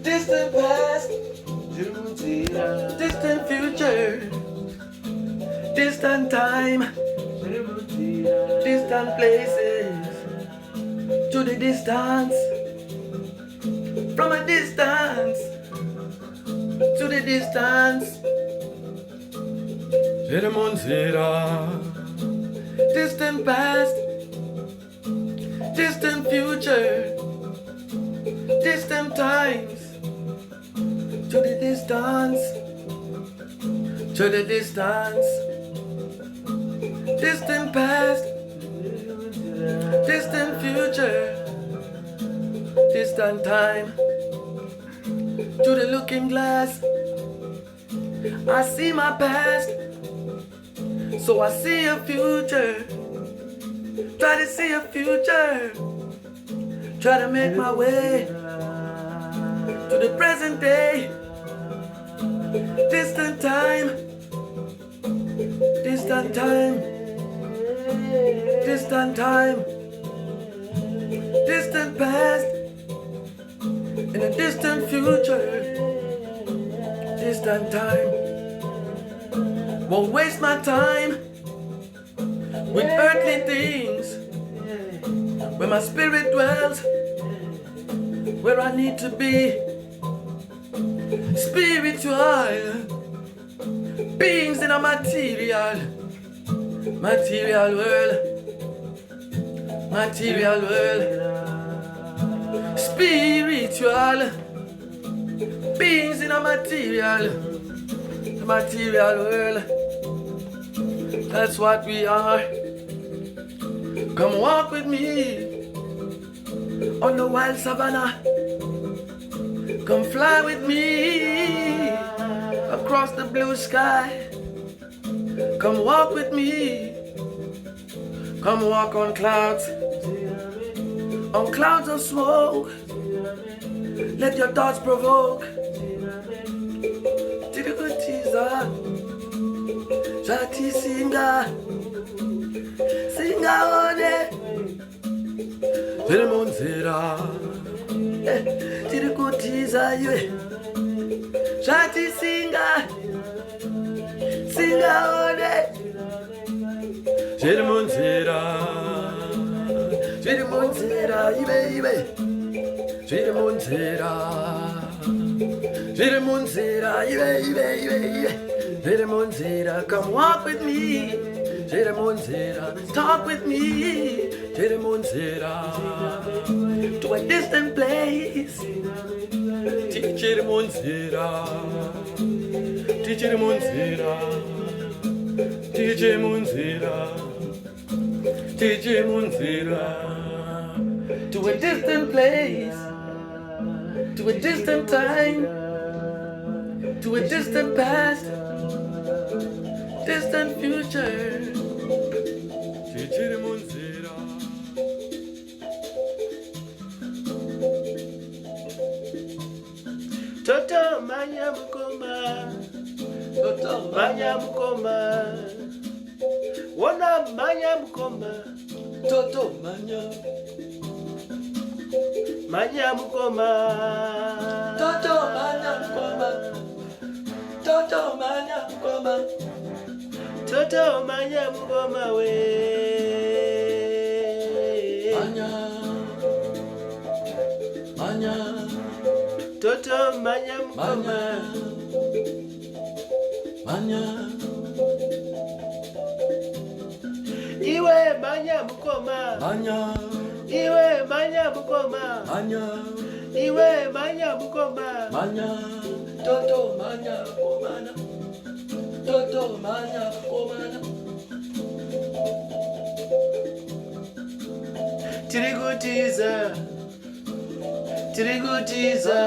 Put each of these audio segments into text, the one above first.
Distant past, distant future, distant time, distant places, to the distance, from a distance, to the distance. Distant past, distant future, distant times, to the distance, to the distance. Distant past, distant future, distant time, to the looking glass. I see my past, so I see a future. Try to see a future. Try to make my way to the present day. Distant time, distant time, distant time, distant past, in a distant future, distant time. Won't waste my time with earthly things, where my spirit dwells, where I need to be. Spiritual beings in a material world, material world. Spiritual beings in a material world. That's what we are. Come walk with me on the wild savannah. Come fly with me across the blue sky. Come walk with me. Come walk on clouds of smoke. Let your thoughts provoke. Tirikutiza, Jati singa one. Tirimunzira, tirikutiza ywe. Jati singa one. Tirimunzira, ibe. Tirimunzira, ibe. Tirimunzira, come walk with me. Tirimunzira, talk with me. Tirimunzira, to a distant place. Tirimunzira, to a distant place, to a distant time, to a distant past, distant future. Toto manya mukoma, Toto manya mukoma, Wana manya mukoma, Toto manya mukoma, Toto manya mukoma, Toto manya mukoma, Toto manya mukoma we. Manya, Toto manya mukoma, manya. Iwe manya mukoma, manya. Iwe manya mukoma, manya. Iwe manya mukoma, manya. Toto manya komana, Toto manya komana. Tirigutiza, tirigutiza.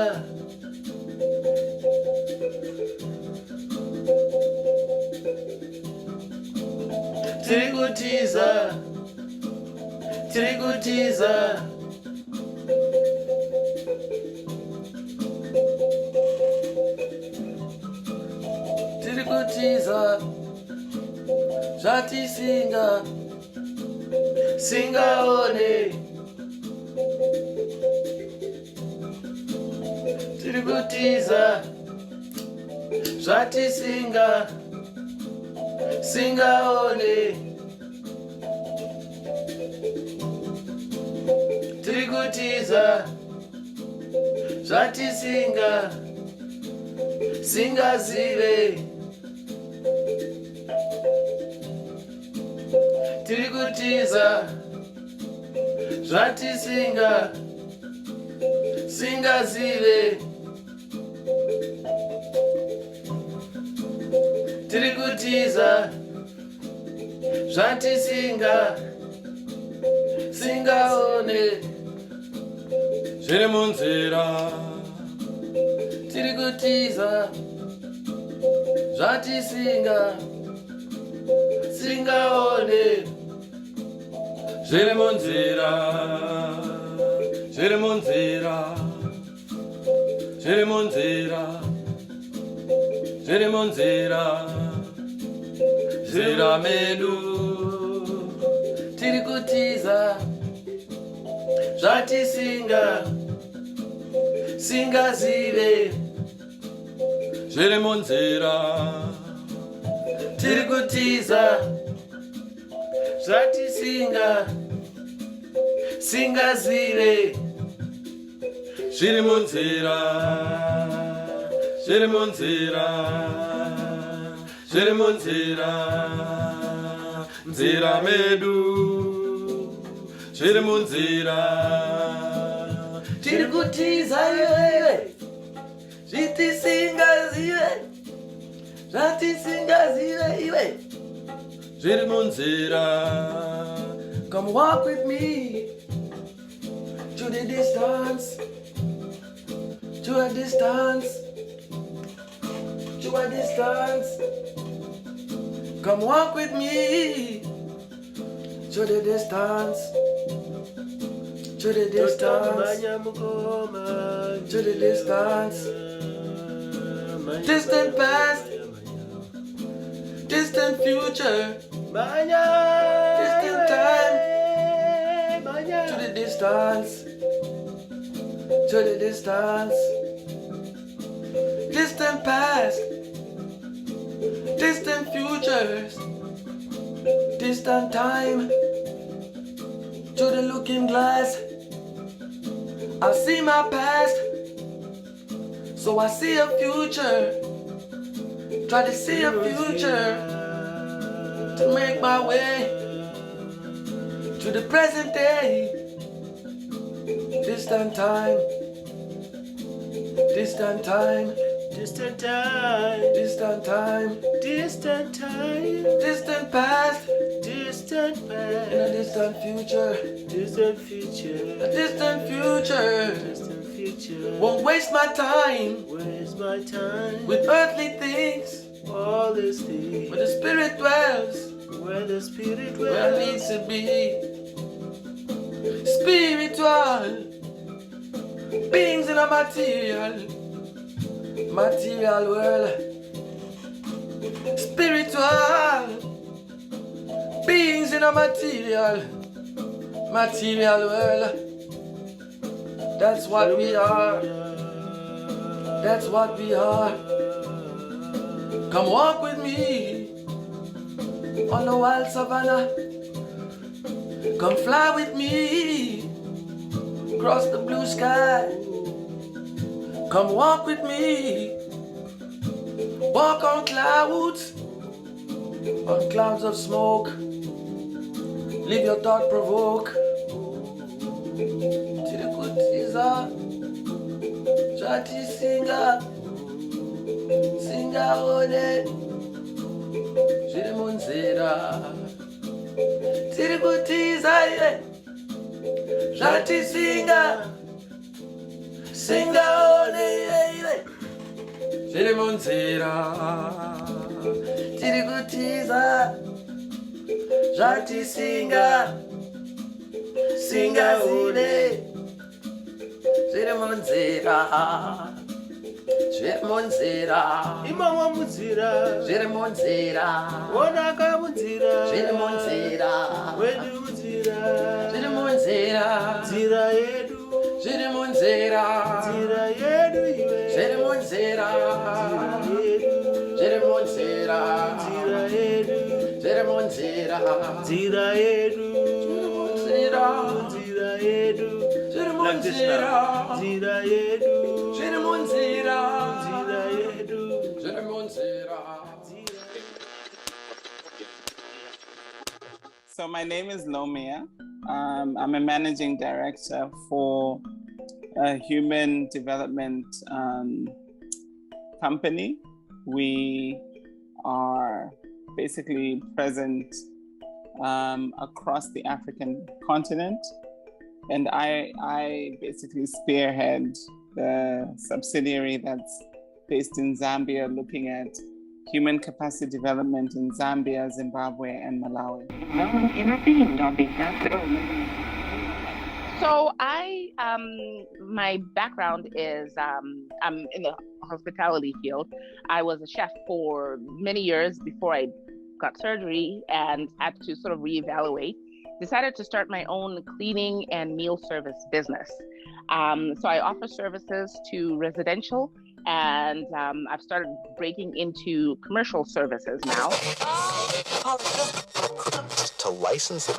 Tirigutiza, tirigutiza. Tirigutiza, Jati singa one. Tirigutiza, Jati singa one. Tirigutiza, Jati singa zive. Tirigutiza, Jati singa zive. Tirigutiza, Jati singa one. Tirimunzira, tirigutiza, Jati singa one. Tirimunzira, zira melu. Tirigutiza, Jati singazive zviri munzira tiri kutiza zvatisinga singazive zviri munzira zviri munzira zviri munzira nzira medu zviri munzira tiri kutiza iwe zvitisingazive zvatisingazive iwe zviri munzira. Come walk with me to the distance, to a distance, to a distance. Come walk with me to the distance, to the distance, to the distance. Distant past, distant future, distant time, to the distance, to the distance. Distant past, distant futures, distant time, to the looking glass. I see my past, so I see a future. Try to see a future to make my way to the present day. Distant time, distant time, Distant time, distant time, distant time, distant past, distant past, in a distant future, distant future, a distant future. distant future. Won't waste my time Where's my time? with earthly things, All these things, where the spirit dwells, where the spirit where I need dwells. to be. Spiritual beings in a material world. Spiritual beings in a material world. That's what we are. That's what we are. Come walk with me on the wild savannah. Come fly with me across the blue sky. Come walk with me. Walk on clouds of smoke. Leave your thought provoke. Tirikutiza, chati singa, singa one, zviri munzira. Tirikutiza iwe, chati singa, singa one iwe, zviri munzira. Tirikutiza, chati singa, singa one, zviri munzira. Zviri munzira, Imamwa munzira, zviri munzira, onaka munzira, zviri munzira, wedu munzira, zviri munzira, nzira yedu, zviri munzira, nzira yedu iwe, zviri munzira, yedu, zviri munzira, nzira yedu, zviri munzira, nzira yedu, munzira, nzira yedu, zviri like this munzira, now, nzira yedu, zviri munzira, nzira yedu, zviri munzira. So my name is Lomia. I'm a managing director for a human development company. We are basically present across the African continent. And I basically spearhead the subsidiary that's based in Zambia, looking at human capacity development in Zambia, Zimbabwe, and Malawi. No one intervened on behalf of... So my background is, I'm in the hospitality field. I was a chef for many years before I got surgery and had to sort of reevaluate. decided to start my own cleaning and meal service business. So I offer services to residential, and I've started breaking into commercial services now. To license it.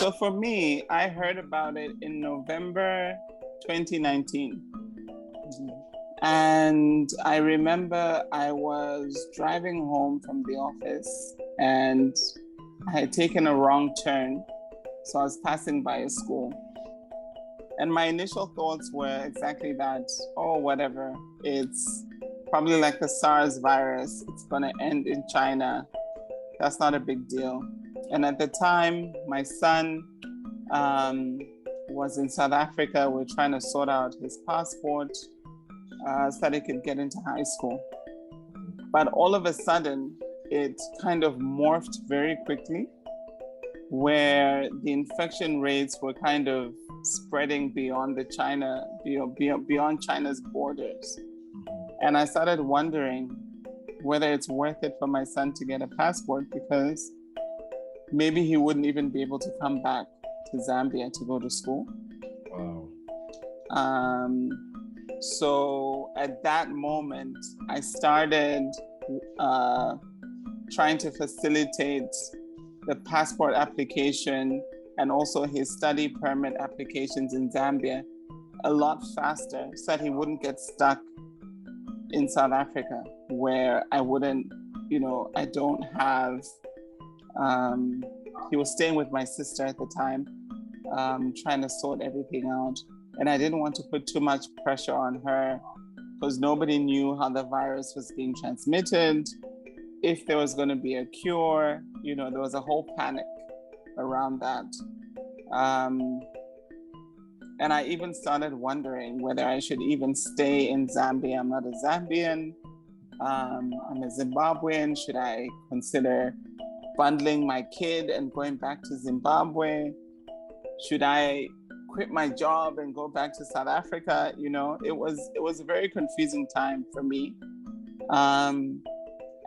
So for me, I heard about it in November 2019. And I remember I was driving home from the office and I had taken a wrong turn. So I was passing by a school. And my initial thoughts were exactly that. Oh, whatever. It's probably like the SARS virus. It's going to end in China. That's not a big deal. And at the time, my son was in South Africa. We're trying to sort out his passport so that he could get into high school. But all of a sudden, it kind of morphed very quickly, where the infection rates were kind of spreading beyond beyond China's borders. And I started wondering whether it's worth it for my son to get a passport, because maybe he wouldn't even be able to come back to Zambia to go to school. Wow. So at that moment, I started trying to facilitate the passport application and also his study permit applications in Zambia a lot faster, so that he wouldn't get stuck in South Africa, where I wouldn't, I don't have, he was staying with my sister at the time, trying to sort everything out. And I didn't want to put too much pressure on her, because nobody knew how the virus was being transmitted, if there was going to be a cure. There was a whole panic around that. And I even started wondering whether I should even stay in Zambia. I'm not a Zambian. I'm a Zimbabwean. Should I consider bundling my kid and going back to Zimbabwe? Should I quit my job and go back to South Africa? It was a very confusing time for me.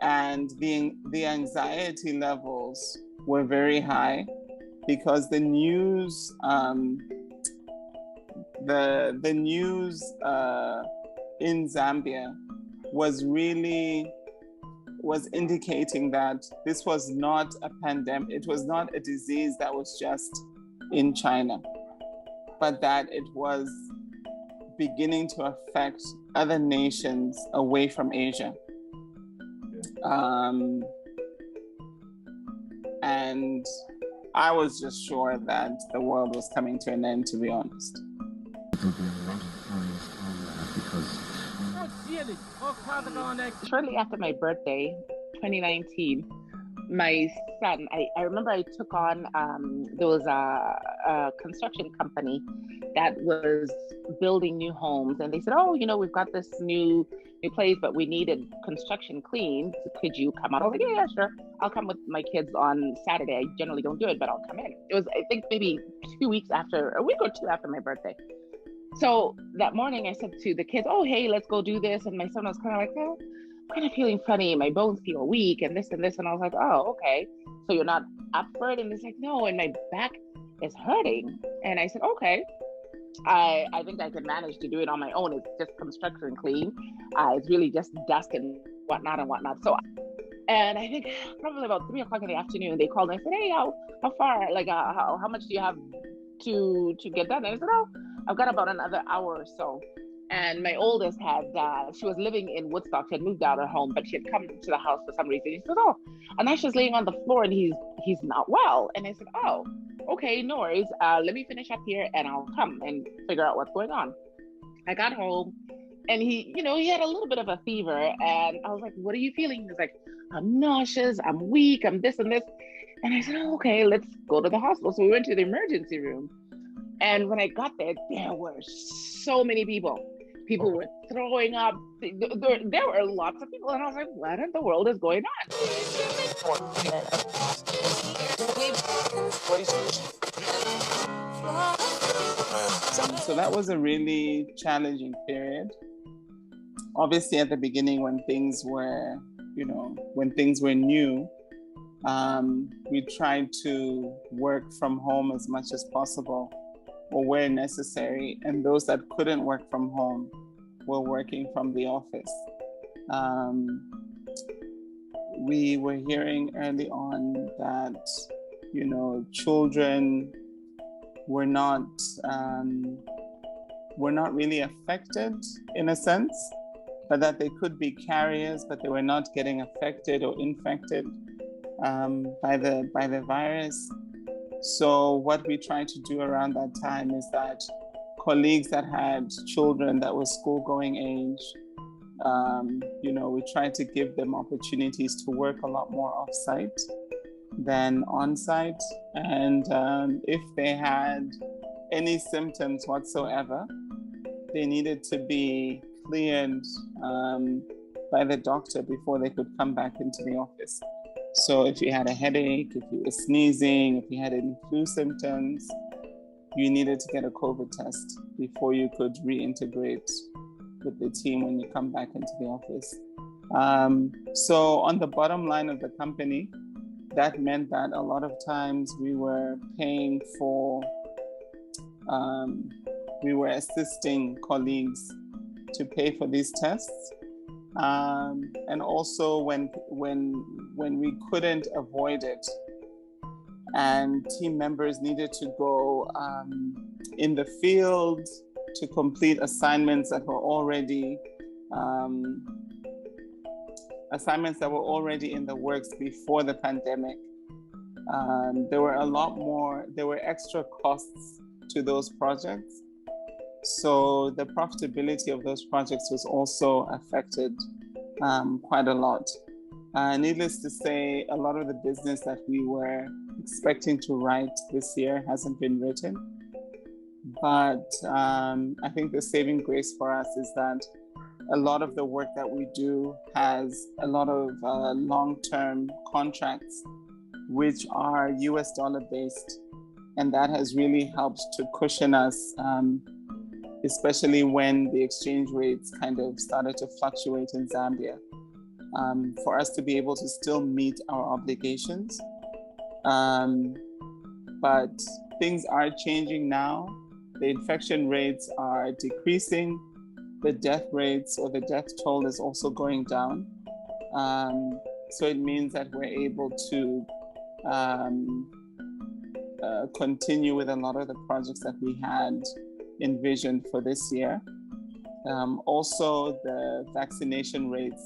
And the anxiety levels were very high, because the news, the news in Zambia was indicating that this was not a pandemic. It was not a disease that was just in China, but that it was beginning to affect other nations away from Asia. And I was just sure that the world was coming to an end, to be honest. Shortly after my birthday, 2019, my son, I remember I took on, there was a construction company that was building new homes, and they said, oh, we've got this new place, but we needed construction cleaned. Could you come out? I was like, yeah, sure. I'll come with my kids on Saturday. I generally don't do it, but I'll come in. It was, I think, maybe a week or two after my birthday. So that morning I said to the kids, oh, hey, let's go do this. And my son was kind of like, oh, I'm kind of feeling funny. My bones feel weak and this and this. And I was like, oh, okay. So you're not up for it? And it's like, no, and my back is hurting. And I said, okay. I think I can manage to do it on my own. It's just construction clean. It's really just dust and whatnot. So, and I think probably about 3 o'clock in the afternoon, they called and I said, hey, how far? Like, how much do you have to get done? And I said, oh, I've got about another hour or so. And my oldest she was living in Woodstock. She had moved out of her home, but she had come to the house for some reason. He said, oh, and now she's laying on the floor and he's not well. And I said, oh, okay, no worries. Let me finish up here and I'll come and figure out what's going on. I got home and he had a little bit of a fever, and I was like, what are you feeling? He was like, I'm nauseous, I'm weak, I'm this and this. And I said, oh, okay, let's go to the hospital. So we went to the emergency room. And when I got there, there were so many people. People were throwing up. There were lots of people. And I was like, what in the world is going on? So that was a really challenging period. Obviously, at the beginning when things were when things were new, we tried to work from home as much as possible or where necessary. And those that couldn't work from home were working from the office. We were hearing early on that, children were not really affected in a sense, but that they could be carriers, but they were not getting affected or infected by the virus. So what we tried to do around that time is that colleagues that had children that were school-going age, we tried to give them opportunities to work a lot more off-site than on-site. And if they had any symptoms whatsoever, they needed to be cleared by the doctor before they could come back into the office. So if you had a headache, if you were sneezing, if you had any flu symptoms, you needed to get a COVID test before you could reintegrate with the team when you come back into the office. So on the bottom line of the company, that meant that a lot of times we were paying for, we were assisting colleagues to pay for these tests. And also when we couldn't avoid it and team members needed to go in the field to complete assignments that were already in the works before the pandemic, there were extra costs to those projects. So the profitability of those projects was also affected quite a lot. Needless to say, a lot of the business that we were expecting to write this year hasn't been written. But I think the saving grace for us is that a lot of the work that we do has a lot of long-term contracts, which are US dollar based. And that has really helped to cushion us, especially when the exchange rates kind of started to fluctuate in Zambia, for us to be able to still meet our obligations. But things are changing now. The infection rates are decreasing. The death rates or the death toll is also going down. So it means that we're able to continue with a lot of the projects that we had envisioned for this year. Also, the vaccination rates,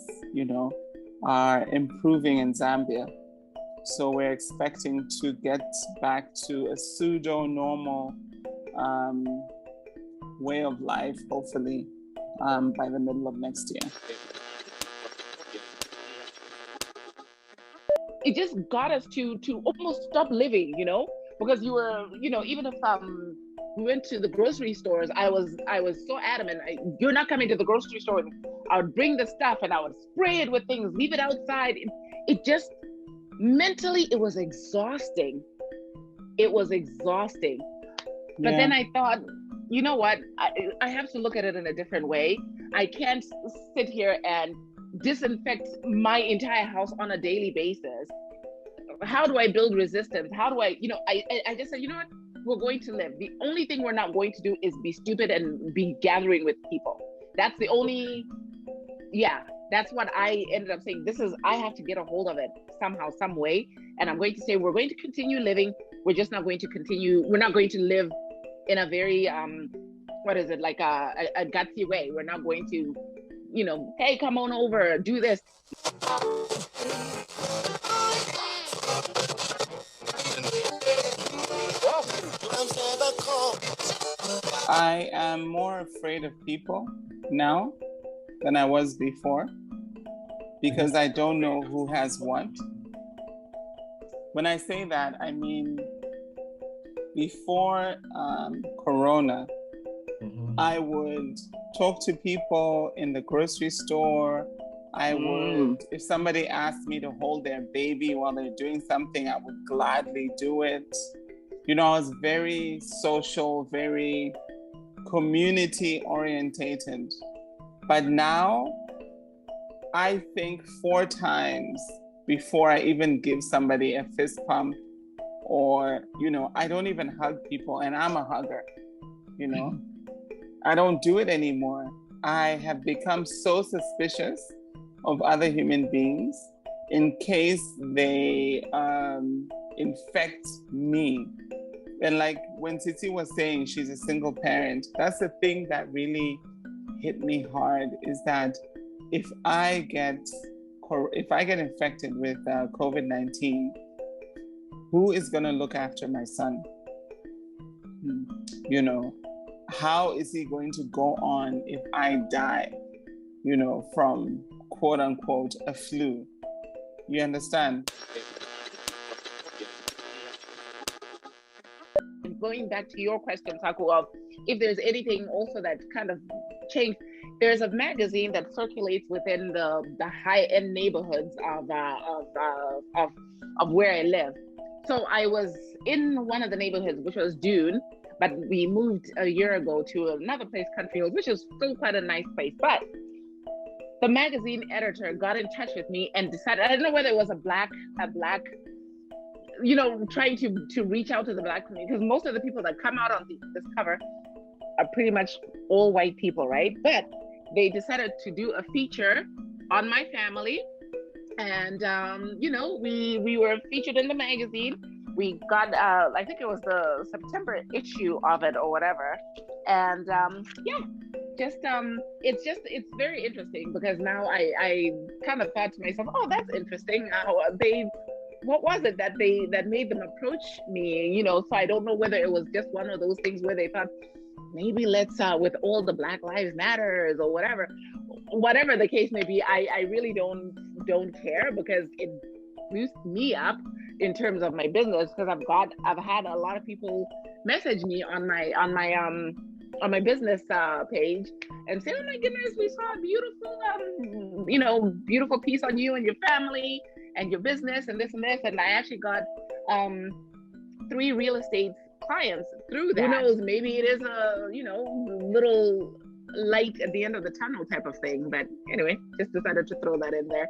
are improving in Zambia. So we're expecting to get back to a pseudo-normal way of life, hopefully, by the middle of next year. It just got us to almost stop living, because you were, even if we went to the grocery stores, I was so adamant, you're not coming to the grocery store. I would bring the stuff and I would spray it with things, leave it outside. It just, mentally, it was exhausting. It was exhausting. But then I thought, you know what? I have to look at it in a different way. I can't sit here and disinfect my entire house on a daily basis. How do I build resistance? How do I just said, you know what? We're going to live. The only thing we're not going to do is be stupid and be gathering with people. That's the only, that's what I ended up saying. I have to get a hold of it somehow, some way. And I'm going to say, we're going to continue living. We're just not going to we're not going to live in a very, like a gutsy way. We're not going to, hey, come on over, do this. I am more afraid of people now than I was before because I don't know who has what. When I say that, I mean before Corona, I would talk to people in the grocery store. I would, if somebody asked me to hold their baby while they're doing something, I would gladly do it. I was very social, very community orientated. But now I think 4 times before I even give somebody a fist pump, or, I don't even hug people, and I'm a hugger, I don't do it anymore. I have become so suspicious of other human beings in case they infect me. And like when Titi was saying she's a single parent, that's the thing that really hit me hard, is that if I get infected with COVID-19, who is going to look after my son? How is he going to go on if I die, from quote unquote a flu? You understand? Going back to your question, Taku, of if there's anything also that kind of changed, there's a magazine that circulates within the high-end neighborhoods of where I live. So I was in one of the neighborhoods, which was Dune, but we moved a year ago to another place, Country Hills, which is still quite a nice place. But the magazine editor got in touch with me and decided, I don't know whether it was a black, trying to reach out to the black community, because most of the people that come out on this cover are pretty much all white people, right? But they decided to do a feature on my family, and we were featured in the magazine. We got I think it was the September issue of it or whatever, and it's very interesting, because now I kind of thought to myself, oh, that's interesting. What was it that made them approach me? So I don't know whether it was just one of those things where they thought, maybe let's with all the Black Lives Matters or whatever the case may be. I really don't care, because it boosts me up in terms of my business, because I've had a lot of people message me on my business page and say, oh my goodness, we saw a beautiful piece on you and your family and your business and this and this. And I actually got 3 real estate clients through that. Who knows, maybe it is a little light at the end of the tunnel type of thing. But anyway, just decided to throw that in there.